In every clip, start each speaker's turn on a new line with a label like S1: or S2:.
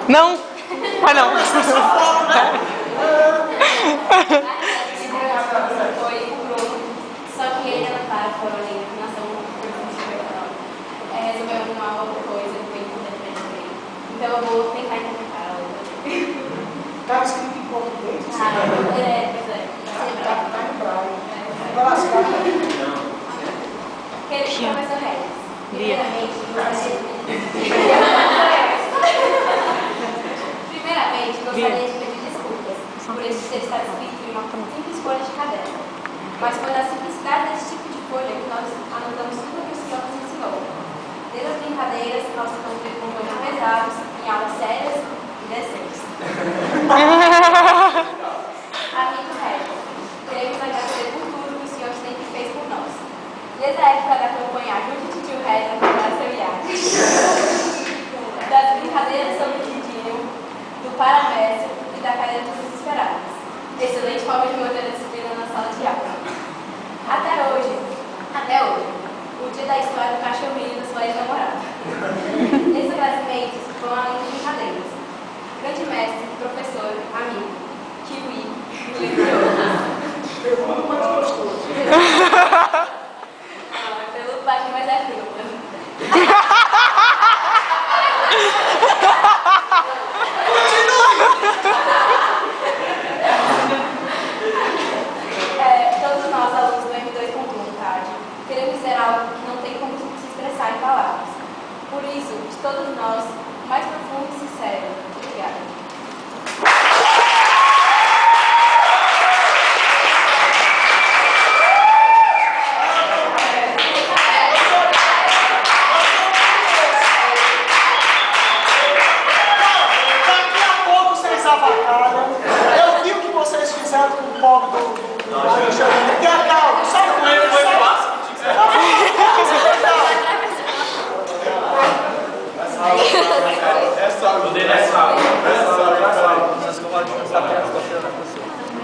S1: Não? Ah, não.
S2: Foi o Bruno, só que ele era para a nação resolveu alguma outra coisa que foi importante para ele. Então eu vou tentar interpretar ela.
S3: Tá escrito em português?
S2: Pois é.
S3: Tá em braille. Vai lá,
S2: Querido professor Regis, primeiramente, gostaria de pedir desculpas por este ter estado escrito em uma simples folha de caderno. Mas foi na simplicidade desse tipo de folha que nós anotamos tudo o que o senhor nos ensinou. Desde as brincadeiras, nós ficamos com conteúdos pesados, em aulas sérias e decentes. Amigo Regis, queremos agradecer por tudo que o senhor sempre fez por nós. Desde a época da campanha Ajude o Tio Regis a comprar seu iate, das brincadeiras sobre o Tidinho, do paramécio e da cadeira dos desesperados. Excelente forma de manter a disciplina na sala de aula. Até hoje, o dia da história do cachorrinho da sua ex-namorada. Esses agradecimentos vão além de brincadeiras. Grande mestre, professor, amigo, kiwi, milênio de outros.
S3: Pergunta mais gostoso.
S2: Pelo baixo, mas é fruta. Todos nós, alunos do M2 Comum, tarde, queremos dizer algo que não tem como se expressar em palavras. Por isso, de todos nós, o mais profundo e sincero, obrigada.
S3: Eu vi o que vocês fizeram com o pobre do Alexandre. Tenha calma, sabe como ele foi fácil?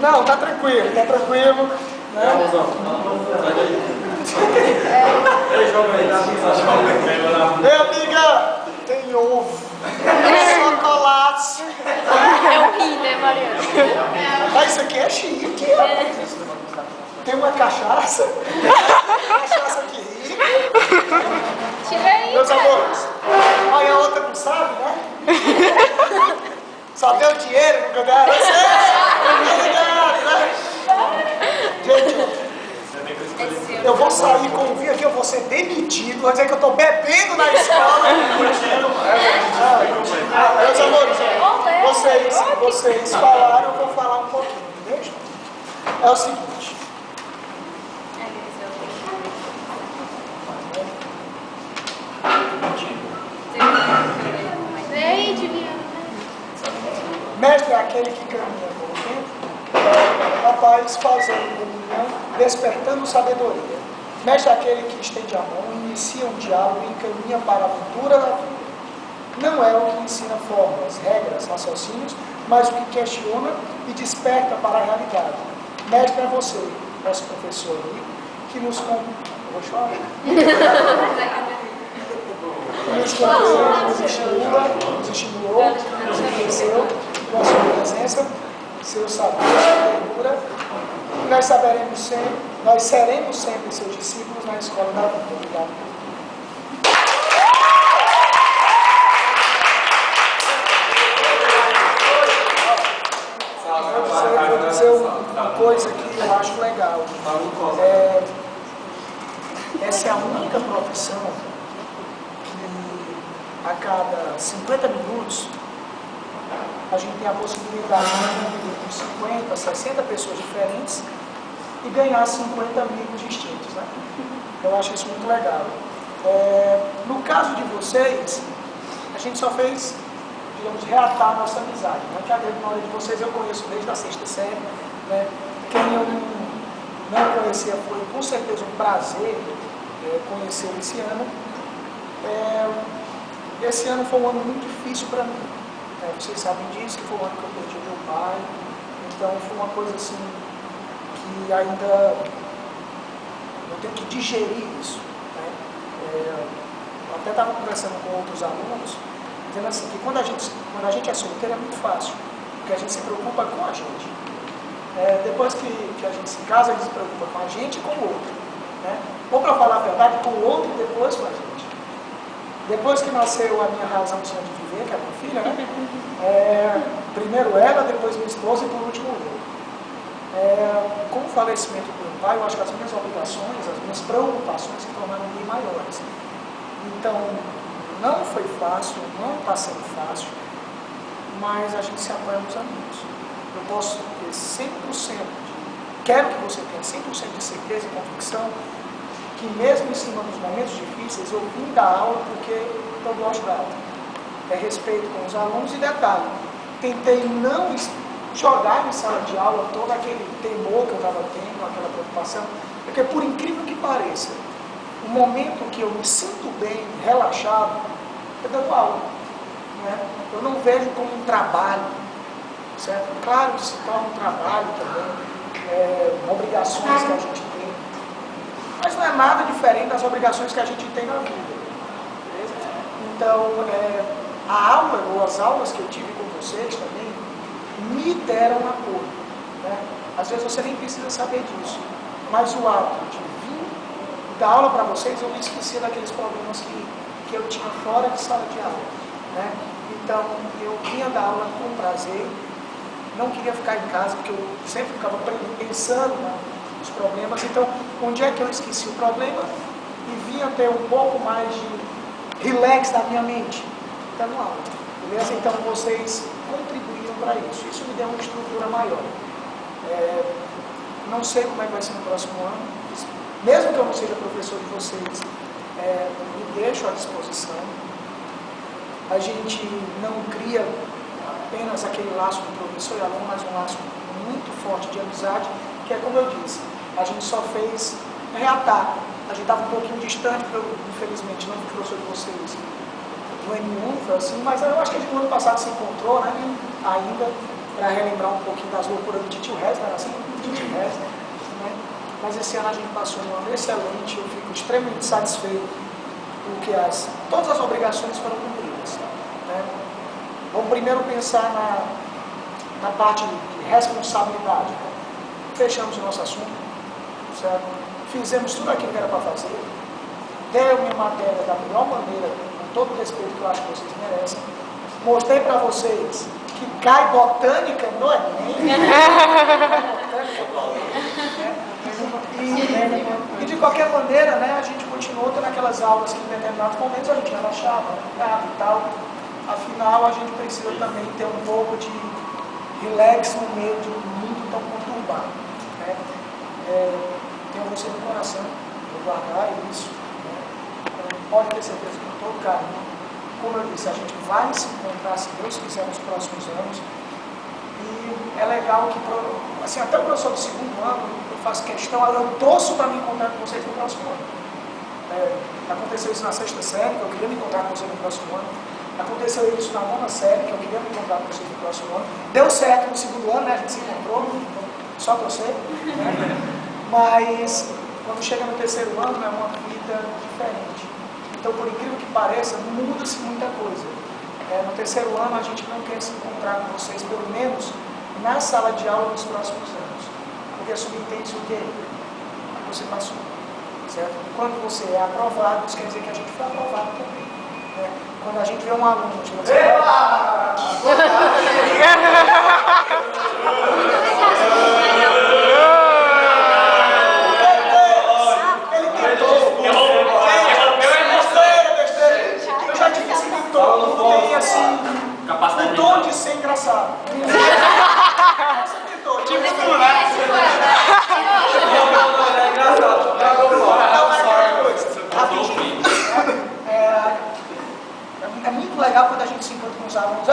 S3: Não, tá tranquilo, tá tranquilo. Né? Ei, amiga, tem ovo, chocolate.
S4: É o rim, né, Mariana?
S3: Mas isso aqui é chique. Tem uma cachaça. Cachaça aqui.
S4: Tira aí,
S3: Meus
S4: cara.
S3: amores, aí a outra não sabe, né? Só deu dinheiro, nunca deram. Gente, eu vou sair com o vinho aqui, eu vou ser demitido, vou dizer que eu estou bebendo na escola. Meus amores, vocês falaram, eu vou falar um pouquinho, veja? É o seguinte. Mestre é aquele que caminha com o tempo, rapaz fazendo comunhão, despertando sabedoria. Mestre é aquele que estende a mão, inicia um diálogo e encaminha para a aventura da vida. Não é o que ensina fórmulas, regras, raciocínios, mas o que questiona e desperta para a realidade. Mestre é você, nosso professor amigo, que nos vou chorar. Nos estimulou, nos enriqueceu com a sua presença, seu saber, sua ternura. Nós seremos sempre seus discípulos na escola da vida. Obrigado. Eu vou dizer uma coisa que eu acho legal. Essa é a única profissão a cada 50 minutos, a gente tem a possibilidade de conviver com 50, 60 pessoas diferentes e ganhar 50 amigos distintos, né? Eu acho isso muito legal. No caso de vocês, a gente só fez, digamos, reatar a nossa amizade, né? Que a grande maioria de vocês eu conheço desde a 6ª série, né? Quem eu não conhecia foi com certeza um prazer conhecer esse ano. Esse ano foi um ano muito difícil para mim. Vocês sabem disso, que foi o ano que eu perdi meu pai. Então foi uma coisa assim que ainda eu tenho que digerir isso. Né? Eu até estava conversando com outros alunos, dizendo assim, que quando a gente é solteiro é muito fácil, porque a gente se preocupa com a gente. Depois que a gente se casa, a gente se preocupa com a gente e com o outro. Né? Ou, para falar a verdade, com o outro e depois com a gente. Depois que nasceu a minha razão de viver, que é a minha filha, né? Primeiro ela, depois minha esposa e por último eu. Com o falecimento do meu pai, eu acho que as minhas obrigações, as minhas preocupações se tornaram bem maiores. Então, não foi fácil, não está sendo fácil, mas a gente se apoia nos amigos. Eu posso ter 100% quero que você tenha 100% de certeza e convicção que mesmo em cima dos momentos difíceis, eu vim dar aula porque eu gosto da aula. É respeito com os alunos e detalhe, tentei não jogar em sala de aula todo aquele temor que eu estava tendo, aquela preocupação, porque por incrível que pareça, o momento que eu me sinto bem, relaxado, é dando aula. Né? Eu não vejo como um trabalho, certo? Claro, se torna um trabalho também, obrigações que a gente tem, mas não é nada diferente das obrigações que a gente tem na vida. Beleza? Então, a aula, ou as aulas que eu tive com vocês também, me deram apoio. Né? Às vezes você nem precisa saber disso, mas o ato de vir dar aula para vocês, eu me esqueci daqueles problemas que eu tinha fora de sala de aula. Né? Então, eu vinha dar aula com prazer, não queria ficar em casa, porque eu sempre ficava pensando nos problemas. Então, onde é que eu esqueci o problema e vinha ter um pouco mais de relax na minha mente? Dando aula. Beleza? Então, vocês contribuíram para isso. Isso me deu uma estrutura maior. Não sei como é que vai ser no próximo ano. Mesmo que eu não seja professor de vocês, me deixo à disposição. A gente não cria apenas aquele laço de professor e aluno, mas um laço muito forte de amizade, que é como eu disse, a gente só fez reatar. A gente estava um pouquinho distante, porque eu, infelizmente, não fui professor de vocês no N1, foi assim, mas eu acho que a gente no ano passado se encontrou, né, ainda, para relembrar um pouquinho das loucuras do Titio Rez, né, assim, do Titio Rez, né, mas esse ano a gente passou um ano excelente, eu fico extremamente satisfeito, porque todas as obrigações foram cumpridas. Né. Vamos primeiro pensar na parte de responsabilidade. Né? Fechamos o nosso assunto, certo? Fizemos tudo aquilo que era para fazer, dei minha matéria da melhor maneira, com todo o respeito que eu acho que vocês merecem, mostrei para vocês que cai botânica no Enem, e de qualquer maneira, né, a gente continuou tendo aquelas aulas que em determinados momentos a gente relaxava, e tal. Afinal, a gente precisa também ter um pouco de relax no meio de um mundo tão conturbado. Né? Tenho você no coração, vou guardar isso. Né? Então, pode ter certeza que com todo carinho, como eu disse, a gente vai se encontrar, se Deus quiser, nos próximos anos. E é legal que, assim, até o professor do segundo ano, eu faço questão, eu torço para me encontrar com vocês no próximo ano. Aconteceu isso na 6ª série, que eu queria me encontrar com vocês no próximo ano. Aconteceu isso na 9ª série, que eu queria me encontrar com vocês no próximo ano. Deu certo no segundo ano, né? A gente se encontrou, só torcer. Né? Mas, quando chega no 3º ano, é uma vida diferente. Então, por incrível que pareça, muda-se muita coisa. No 3º ano, a gente não quer se encontrar com vocês, pelo menos na sala de aula nos próximos anos. Porque subentende-se o quê? Você passou. Certo? E quando você é aprovado, isso quer dizer que a gente foi aprovado também. Né? Quando a gente vê um aluno de você... Ele tentou. Eu já disse que tentou. Tem assim, o dom de ser engraçado. Você tentou. Tipo tu, né? É muito legal quando a gente se encontra com os alunos.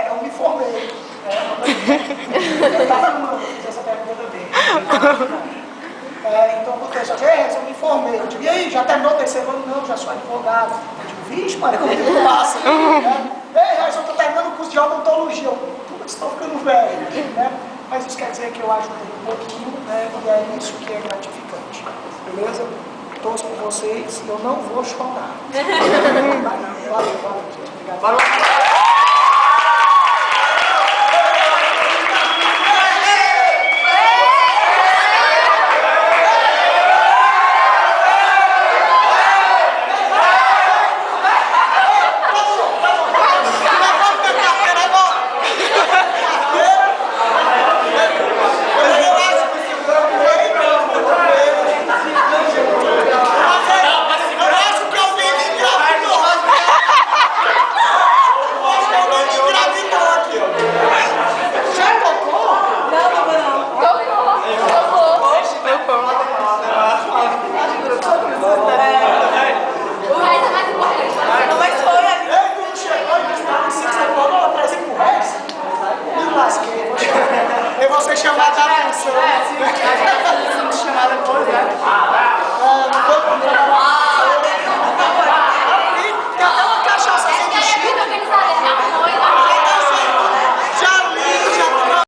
S3: Eu me formei. Eu estava numa, fiz essa pergunta também. Então o professor diz, eu me formei. Eu digo, e aí, já terminou o 3º ano? Não, já sou advogado. Eu digo, vixe, mano, como que passa? Ei, eu estou terminando o curso de odontologia. Putz, estou ficando velho. Né? Mas isso quer dizer que eu ajudei um pouquinho, né? E é isso que é gratificante. Beleza? torço por vocês, eu não vou chorar. Valeu, gente. Obrigado.